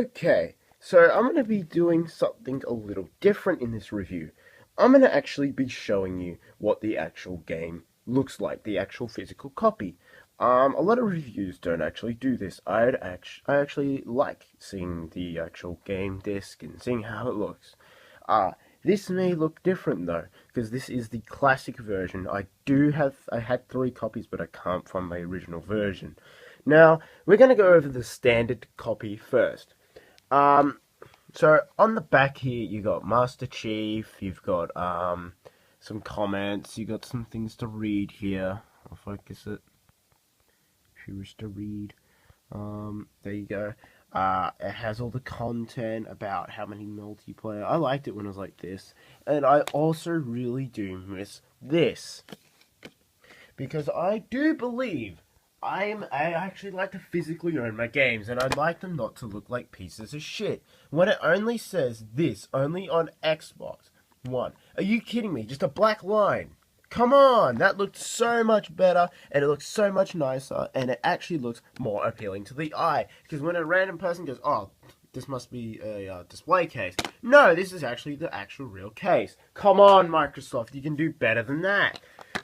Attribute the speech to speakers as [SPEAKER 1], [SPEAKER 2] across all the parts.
[SPEAKER 1] Okay, so I'm going to be doing something a little different in this review. I'm going to actually be showing you what the actual game looks like, the actual physical copy. A lot of reviews don't actually do this. I actually like seeing the actual game disc and seeing how it looks. Uh, this may look different though, because this is the classic version. I had 3 copies, but I can't find my original version. Now, we're going to go over the standard copy first. Um, so on the back here, you got Master Chief. You've got some comments. You got some things to read here. I'll focus it. If you wish to read, there you go. It has all the content about how many multiplayer. I liked it when it was like this, and I also really do miss this because I do believe I actually like to physically own my games, and I'd like them not to look like pieces of shit. When it only says this, only on Xbox One. Are you kidding me? Just a black line. Come on, that looked so much better, and it looks so much nicer, and it actually looks more appealing to the eye. Because when a random person goes, oh, this must be a display case. No, this is actually the actual real case. Come on, Microsoft, you can do better than that.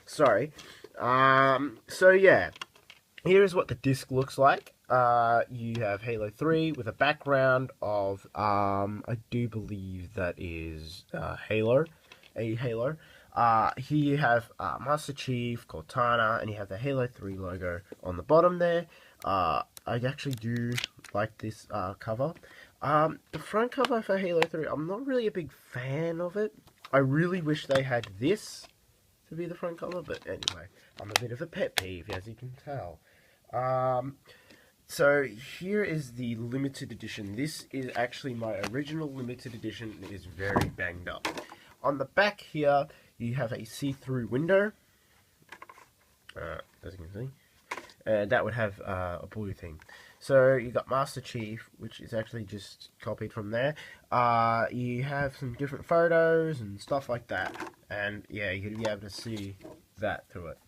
[SPEAKER 1] Sorry. So yeah. Here is what the disc looks like. You have Halo 3 with a background of, I do believe that is Halo. Here you have Master Chief, Cortana, and you have the Halo 3 logo on the bottom there. I actually do like this cover. The front cover for Halo 3, I'm not really a big fan of it. I really wish they had this to be the front cover, but anyway, I'm a bit of a pet peeve, as you can tell. So here is the limited edition. This is actually my original limited edition. It is very banged up. On the back here, you have a see-through window, as you can see, and that would have a blue thing. So you got Master Chief, which is actually just copied from there. You have some different photos and stuff like that, and yeah, you'd be able to see that through it.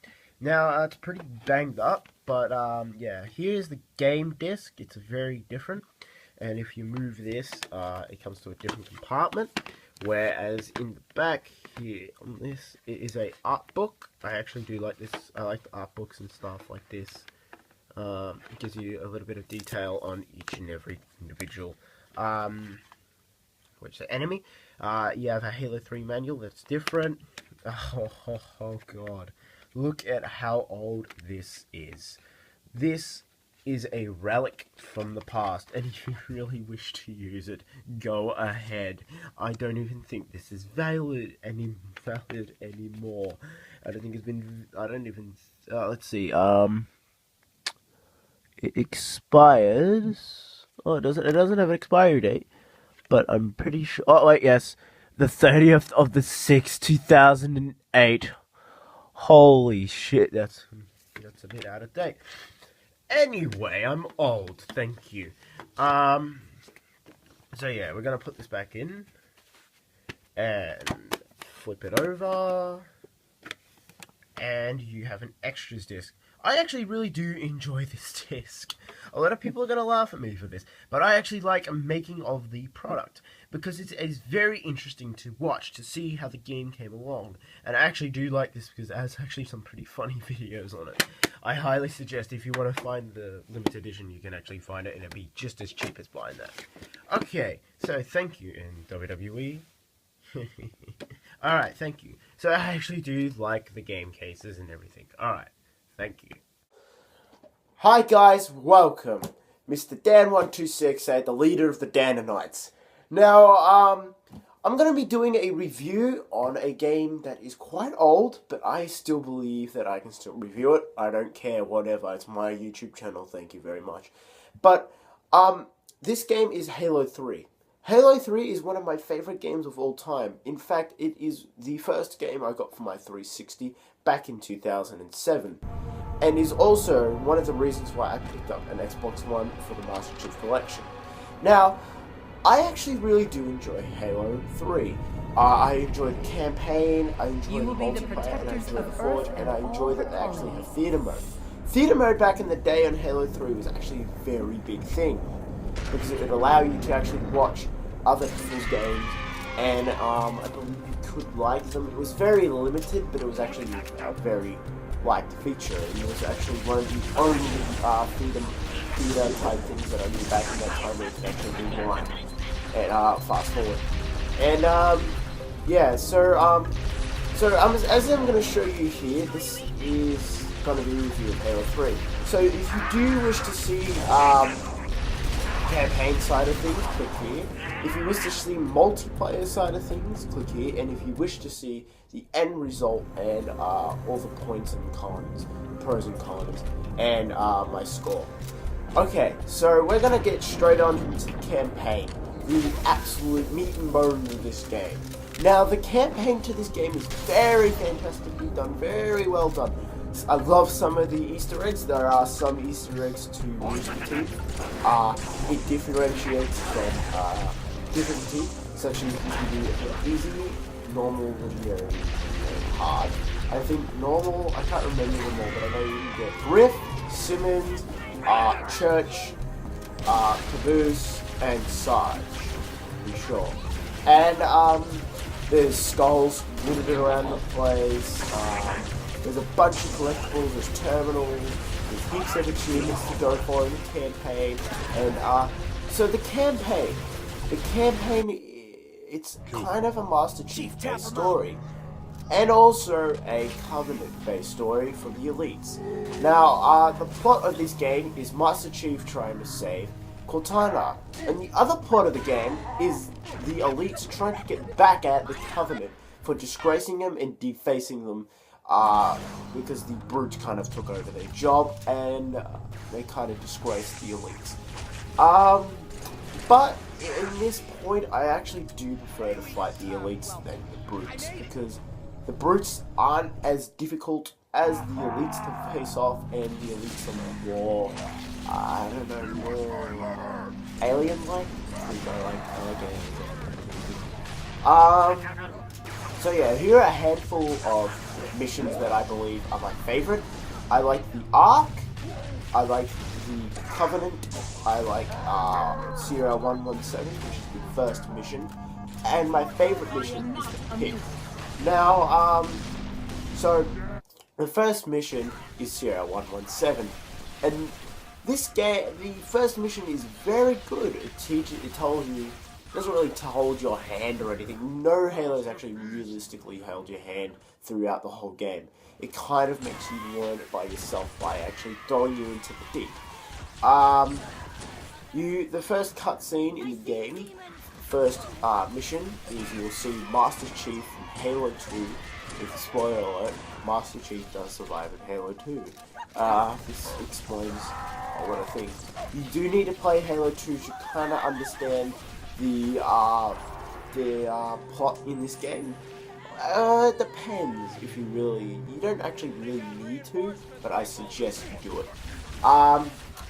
[SPEAKER 1] Now, it's pretty banged up, but yeah, here's the game disc. It's very different, and if you move this, it comes to a different compartment, whereas in the back here on this, it is a art book. I actually do like this. I like the art books and stuff like this. It gives you a little bit of detail on each and every individual enemy. You have a Halo 3 manual that's different. Oh god. Look at how old this is. This is a relic from the past, and if you really wish to use it, go ahead. I don't even think this is valid anymore. I don't think it's been. I don't even. Let's see. It expires. Oh, it doesn't. It doesn't have an expiry date, but I'm pretty sure. Oh wait, yes, the 30th of the 6th, 2008. Holy shit, that's a bit out of date. Anyway, I'm old, thank you. So yeah, we're gonna put this back in and flip it over, and you have an extras disc. I actually really do enjoy this disc. A lot of people are going to laugh at me for this, but I actually like making of the product because it is very interesting to watch, to see how the game came along. And I actually do like this because it has actually some pretty funny videos on it. I highly suggest if you want to find the limited edition, you can actually find it and it'll be just as cheap as buying that. Okay, so thank you in WWE. Alright, thank you. So I actually do like the game cases and everything. Alright. Thank you. Hi guys, welcome. Mr. Dan126, the leader of the Danonites. Now, I'm going to be doing a review on a game that is quite old, but I still believe that I can still review it. I don't care, whatever. It's my YouTube channel, thank you very much. But, this game is Halo 3. Halo 3 is one of my favorite games of all time. In fact, it is the first game I got for my 360 back in 2007. And is also one of the reasons why I picked up an Xbox One for the Master Chief Collection. Now, I actually really do enjoy Halo 3. I enjoy the campaign, I enjoy the multiplayer, and I enjoy the Forge, and I enjoy that they actually have theater mode. Theater mode back in the day on Halo 3 was actually a very big thing. because it would allow you to actually watch other people's games, and I believe you could like them. It was very limited, but it was actually a very liked feature, and it was actually one of the only freedom theater type things that I knew back in that time where you could actually rewind and fast forward. And yeah, as I'm going to show you here, this is going to be a review of Halo 3. So if you do wish to see campaign side of things, click here. If you wish to see multiplayer side of things, click here. And if you wish to see the end result and all the points and cons, pros and cons, and my score. Okay, so we're going to get straight on into the campaign, the absolute meat and bones of this game. Now, the campaign to this game is very fantastically done, very well done. I love some of the Easter eggs. There are some Easter eggs to Rooster Teeth. It differentiates from different teeth, such as you can do easy, normal, linear, and hard. I think normal, I can't remember them all, but I know you can get Griff, Simmons, Church, Caboose, and Sarge, to be sure. And there's skulls littered around the place. There's a bunch of collectibles, there's terminals, there's heaps of achievements to go for in the campaign, and so the campaign, it's kind of a Master Chief based story, and also a Covenant based story for the elites. Now, the plot of this game is Master Chief trying to save Cortana, and the other part of the game is the elites trying to get back at the Covenant for disgracing them and defacing them, because the Brutes kind of took over their job and they kind of disgraced the elites. But in this point, I actually do prefer to fight the elites than the Brutes, because the Brutes aren't as difficult as the elites to face off, and the elites are more, I don't know, more alien-like? So yeah, here are a handful of missions that I believe are my favorite. I like the Ark, I like the Covenant, I like Sierra 117, which is the first mission, and my favorite mission is the Pit. Now, so the first mission is Sierra 117, and this game, the first mission is very good. It tells you, doesn't really hold your hand or anything. No Halo's actually realistically held your hand throughout the whole game. It kind of makes you learn it by yourself by actually throwing you into the deep. The first cutscene in the game, first mission, is you will see Master Chief from Halo 2. With a spoiler alert, Master Chief does survive in Halo 2. This explains a lot of things. You do need to play Halo 2 to kind of understand the plot in this game. It depends if you don't actually really need to, but I suggest you do it.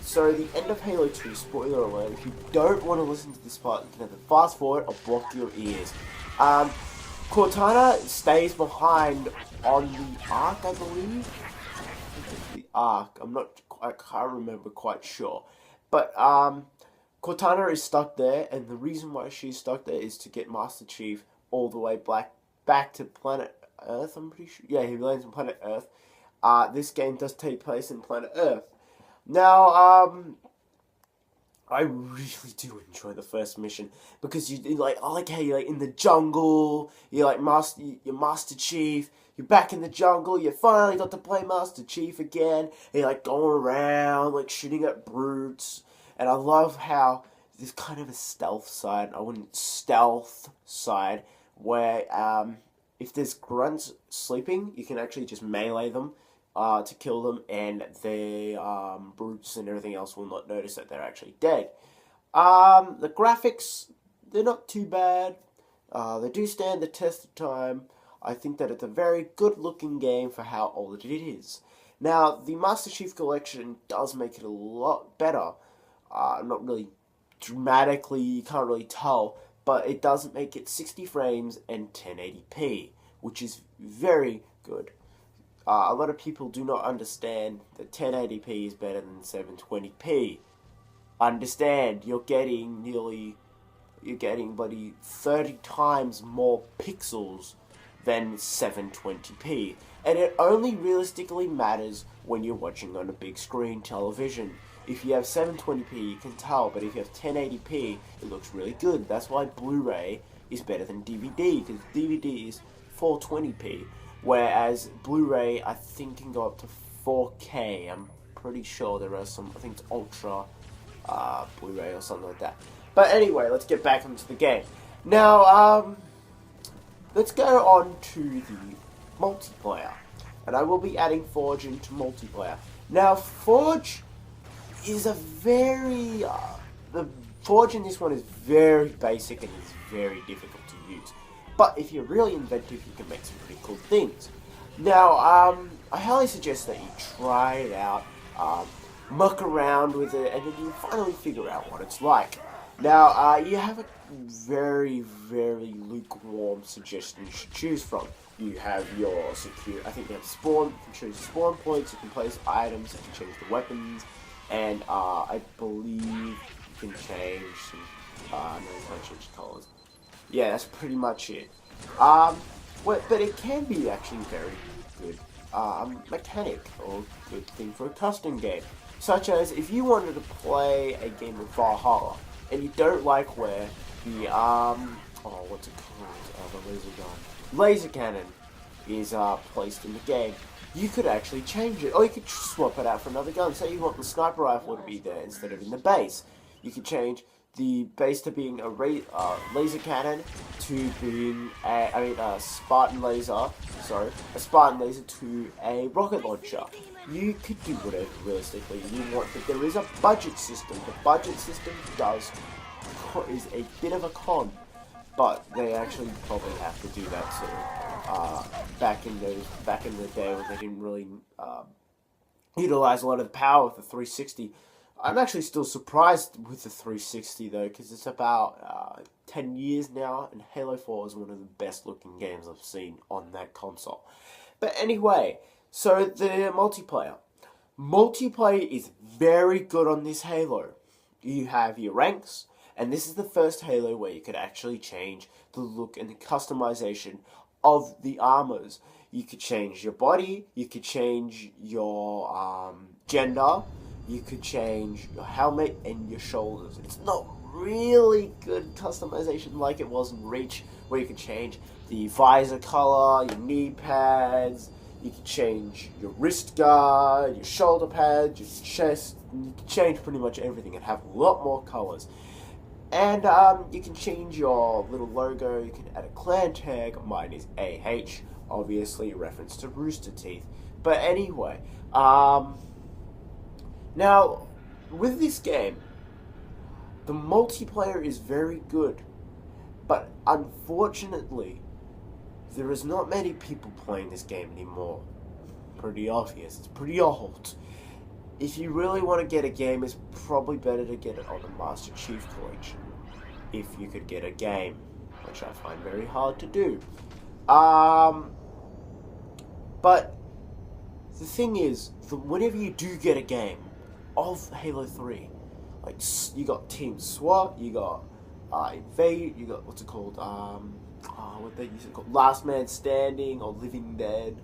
[SPEAKER 1] So the end of Halo 2, spoiler alert, if you don't want to listen to this part, you can either fast forward or block your ears. Cortana stays behind on the Ark, I believe. The Ark, I can't remember quite sure. But, Cortana is stuck there, and the reason why she's stuck there is to get Master Chief all the way back to planet Earth, I'm pretty sure. Yeah, he lands on planet Earth. This game does take place in planet Earth. Now, I really do enjoy the first mission, because you're in the jungle, you're Master Chief, you're back in the jungle, you finally got to play Master Chief again, and you're going around, shooting at brutes. And I love how there's kind of a stealth side, where if there's grunts sleeping, you can actually just melee them to kill them, and the brutes and everything else will not notice that they're actually dead. The graphics, they're not too bad. They do stand the test of time. I think that it's a very good looking game for how old it is. Now, the Master Chief Collection does make it a lot better. Not really dramatically, you can't really tell, but it does make it 60 frames and 1080p, which is very good. A lot of people do not understand that 1080p is better than 720p.
[SPEAKER 2] Understand, you're getting bloody 30 times more pixels than 720p. And it only realistically matters when you're watching on a big screen television. If you have 720p, you can tell, but if you have 1080p, it looks really good. That's why Blu-ray is better than DVD, because DVD is 420p, whereas Blu-ray, I think, can go up to 4K. I'm pretty sure there are some, I think it's Ultra Blu-ray or something like that. But anyway, let's get back into the game. Now, let's go on to the multiplayer. And I will be adding Forge into multiplayer. Now, Forge is a very... the Forge in this one is very basic and it's very difficult to use. But if you're really inventive, you can make some pretty cool things. Now, I highly suggest that you try it out, muck around with it, and then you finally figure out what it's like. Now, you have a very, very lukewarm suggestions to choose from. You have your secure, I think you have spawn, you can choose spawn points, you can place items, you can change the weapons, and I believe you can change some, no, you can't change the colors. Yeah, that's pretty much it. But it can be actually very good mechanic or good thing for a custom game. Such as if you wanted to play a game of Valhalla and you don't like where the what's it called? The laser cannon is placed in the game, you could actually change it, or you could swap it out for another gun. Say you want the sniper rifle to be there instead of in the base. You could change the base to being a laser cannon to being a Spartan laser. Sorry, a Spartan laser to a rocket launcher. You could do whatever realistically you want, but there is a budget system. The budget system is a bit of a con, but they actually probably have to do that sort of back in the day when they didn't really utilize a lot of the power of the 360. I'm actually still surprised with the 360 though, because it's about 10 years now, and Halo 4 is one of the best looking games I've seen on that console. But anyway, so the multiplayer. Multiplayer is very good on this Halo. You have your ranks, and this is the first Halo where you could actually change the look and the customization of the armors. You could change your body, you could change your gender, you could change your helmet and your shoulders. It's not really good customization like it was in Reach, where you could change the visor color, your knee pads, you could change your wrist guard, your shoulder pads, your chest, you can change pretty much everything and have a lot more colors. And you can change your little logo, you can add a clan tag. Mine is AH, obviously a reference to Rooster Teeth. But anyway, now, with this game, the multiplayer is very good, but unfortunately, there is not many people playing this game anymore. Pretty obvious, it's pretty old. If you really want to get a game, it's probably better to get it on the Master Chief Collection, if you could get a game, which I find very hard to do. But the thing is, whenever you do get a game of Halo 3, like, you got Team SWAT, you got Invade, you got, what's it called, what they used to call Last Man Standing or Living Dead,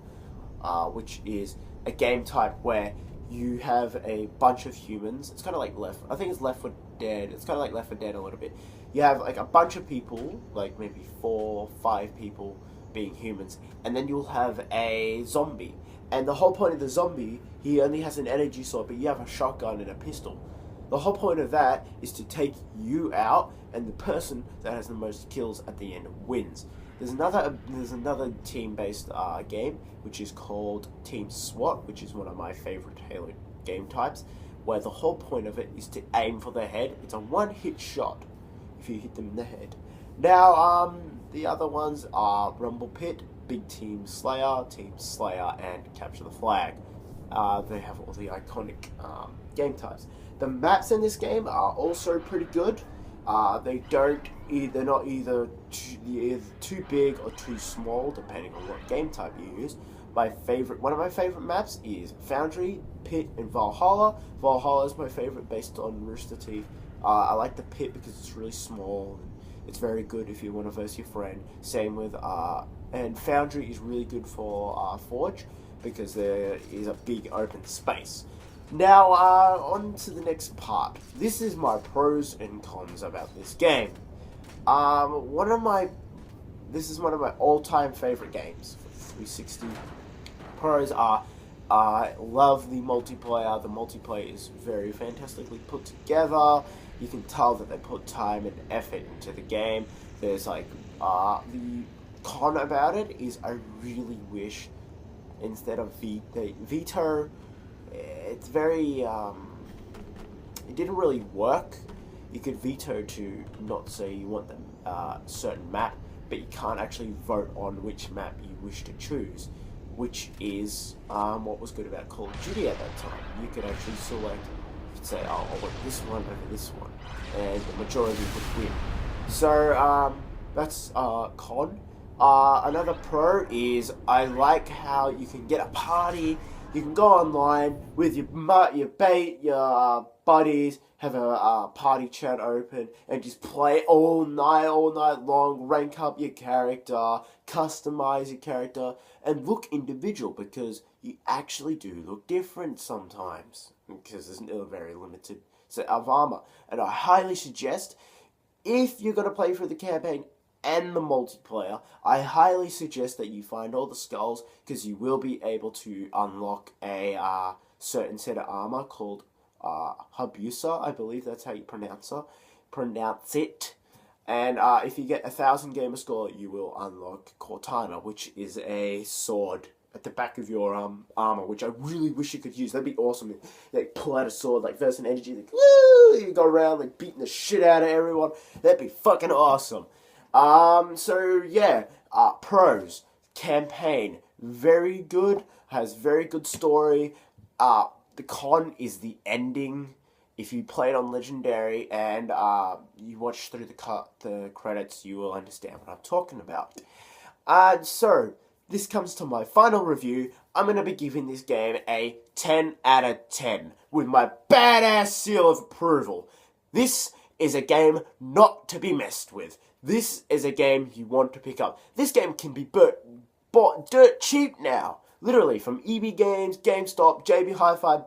[SPEAKER 2] which is a game type where you have a bunch of humans. It's kind of like I think it's Left 4 Dead. It's kind of like Left 4 Dead a little bit. You have like a bunch of people, like maybe 4 or 5 people being humans, and then you'll have a zombie. And the whole point of the zombie, he only has an energy sword, but you have a shotgun and a pistol. The whole point of that is to take you out, and the person that has the most kills at the end wins. There's another team-based game, which is called Team SWAT, which is one of my favorite Halo game types, where the whole point of it is to aim for their head. It's a one-hit shot if you hit them in the head. Now, the other ones are Rumble Pit, Big Team Slayer, and Capture the Flag. They have all the iconic game types. The maps in this game are also pretty good. They're not either too big or too small, depending on what game type you use. One of my favorite maps is Foundry, Pit, and Valhalla. Valhalla is my favorite based on Rooster Teeth. I like the Pit because it's really small. And it's very good if you want to verse your friend. Same with and Foundry is really good for Forge because there is a big open space. Now, on to the next part. This is my pros and cons about this game. This is one of my all-time favorite games for 360. Pros are, I love the multiplayer. The multiplayer is very fantastically put together. You can tell that they put time and effort into the game. There's the con about it is I really wish instead of veto, it's very it didn't really work. You could veto to not say you want the certain map, but you can't actually vote on which map you wish to choose, which is what was good about Call of Duty at that time. You could actually select, you could say, oh, I want this one over this one, and the majority would win. So that's con. Another pro is I like how you can get a party. You can go online with your buddies, have a party chat open, and just play all night long. Rank up your character, customize your character, and look individual because you actually do look different sometimes because there's a very limited set of armor. And I highly suggest if you're gonna play for the campaign and the multiplayer, I highly suggest that you find all the skulls because you will be able to unlock a certain set of armor called Habusa. I believe that's how you pronounce it. And if you get 1,000 gamer score, you will unlock Cortana, which is a sword at the back of your armor, which I really wish you could use. That'd be awesome. Like pull out a sword, like Verse and Energy, like woo! You go around like beating the shit out of everyone. That'd be fucking awesome. So yeah, pros, campaign, very good, has very good story. The con is the ending. If you play it on Legendary and you watch through the credits, you will understand what I'm talking about. So this comes to my final review. I'm gonna be giving this game a 10 out of 10 with my badass seal of approval. This is a game not to be messed with. This is a game you want to pick up. This game can be bought dirt cheap now. Literally, from EB Games, GameStop, JB Hi-Fi,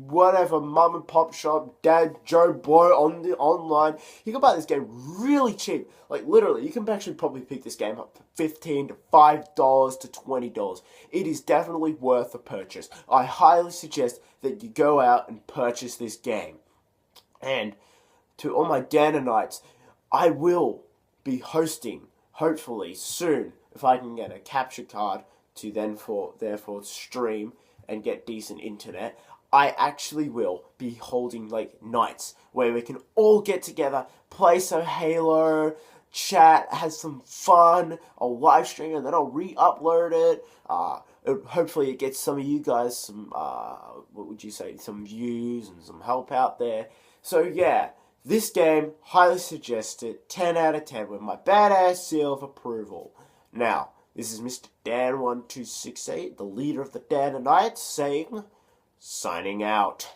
[SPEAKER 2] whatever, mum and pop shop, Dad, Joe Blow on the online. You can buy this game really cheap. Like, literally, you can actually probably pick this game up for $15 to $5 to $20. It is definitely worth a purchase. I highly suggest that you go out and purchase this game. And to all my Danonites, I will be hosting, hopefully soon, if I can get a capture card to therefore stream and get decent internet, I actually will be holding like nights where we can all get together, play some Halo, chat, have some fun, I'll live stream and then I'll re-upload it. Hopefully it gets some of you guys some, some views and some help out there. So yeah, this game, highly suggested, 10 out of 10 with my badass seal of approval. Now, this is Mr. Dan1268, the leader of the Danonites, saying, signing out.